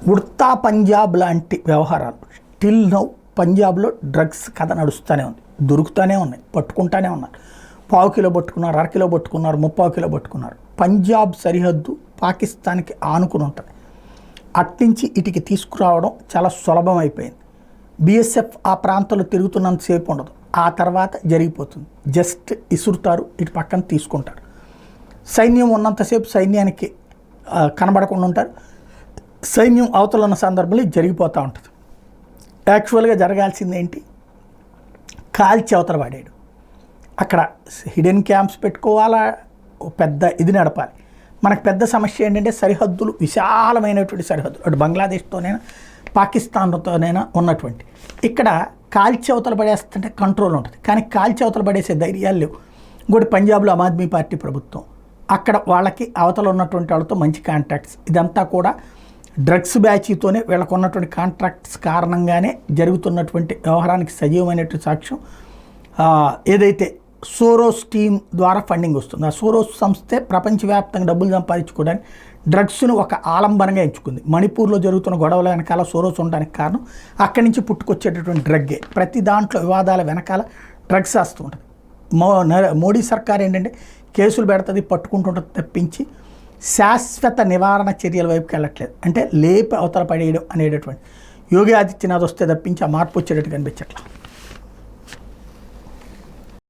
ఉడతా పంజాబ్ లాంటి వ్యవహారాలు still now పంజాబ్లో డ్రగ్స్ కథ నడుస్తూనే ఉంది, దొరుకుతూనే ఉన్నాయి, పట్టుకుంటూనే ఉన్నారు. 1/4 కిలో పట్టుకున్నారు, 1/2 కిలో పట్టుకున్నారు, 3/4 కిలో పట్టుకున్నారు. పంజాబ్ సరిహద్దు పాకిస్తాన్కి ఆనుకుని ఉంటుంది. అట్నుంచి ఇటుకి తీసుకురావడం చాలా సులభం అయిపోయింది. బీఎస్ఎఫ్ ఆ ప్రాంతంలో తిరుగుతున్నంతసేపు ఉండదు, ఆ తర్వాత జరిగిపోతుంది. జస్ట్ ఇసురుతారు, ఇటు పక్కన తీసుకుంటారు. సైన్యం ఉన్నంతసేపు సైన్యానికి కనబడకుండా ఉంటారు. సైన్యం అవతల ఉన్న సందర్భంలో ఇది జరిగిపోతూ ఉంటుంది. యాక్చువల్గా జరగాల్సింది ఏంటి, కాల్చి అవతల పడాడు. అక్కడ హిడెన్ క్యాంప్స్ పెట్టుకోవాలా, పెద్ద ఇది నడపాలి. మనకు పెద్ద సమస్య ఏంటంటే సరిహద్దులు, విశాలమైనటువంటి సరిహద్దులు, అటు బంగ్లాదేశ్తోనైనా పాకిస్తాన్తోనైనా ఉన్నటువంటి. ఇక్కడ కాల్చి అవతల పడేస్తుంటే కంట్రోల్ ఉంటుంది, కానీ కాల్చి అవతల పడేసే ధైర్యాలు లేవు. ఇంకోటి పంజాబ్లో ఆమ్ ఆద్మీ పార్టీ ప్రభుత్వం, అక్కడ వాళ్ళకి అవతల ఉన్నటువంటి వాళ్ళతో మంచి కాంట్రాక్ట్స్. ఇదంతా కూడా డ్రగ్స్ బ్యాచీతోనే వీళ్ళకు ఉన్నటువంటి కాంట్రాక్ట్స్ కారణంగానే జరుగుతున్నటువంటి వ్యవహారానికి సజీవమైనటువంటి సాక్ష్యం. ఏదైతే సోరోస్ టీమ్ ద్వారా ఫండింగ్ వస్తుంది, ఆ సోరోస్ సంస్థే ప్రపంచవ్యాప్తంగా డబ్బులు సంపాదించుకోవడానికి డ్రగ్స్ను ఒక ఆలంబనంగా ఎంచుకుంది. మణిపూర్లో జరుగుతున్న గొడవల వెనకాల సోరోస్ ఉండడానికి కారణం అక్కడి నుంచి పుట్టుకొచ్చేటటువంటి డ్రగ్గే. ప్రతి దాంట్లో వివాదాల వెనకాల డ్రగ్స్ వస్తూ ఉంటుంది. మోడీ సర్కార్ ఏంటంటే కేసులు పెడుతుంది, పట్టుకుంటుంటుంది తప్పించి శాశ్వత నివారణ చర్యల వైపుకి వెళ్ళట్లేదు. అంటే లేపి అవతల పడేయడం అనేటటువంటి యోగి ఆదిత్యనాథ్ వస్తే తప్పించి ఆ మార్పు వచ్చేటట్టు కనిపించట్లా.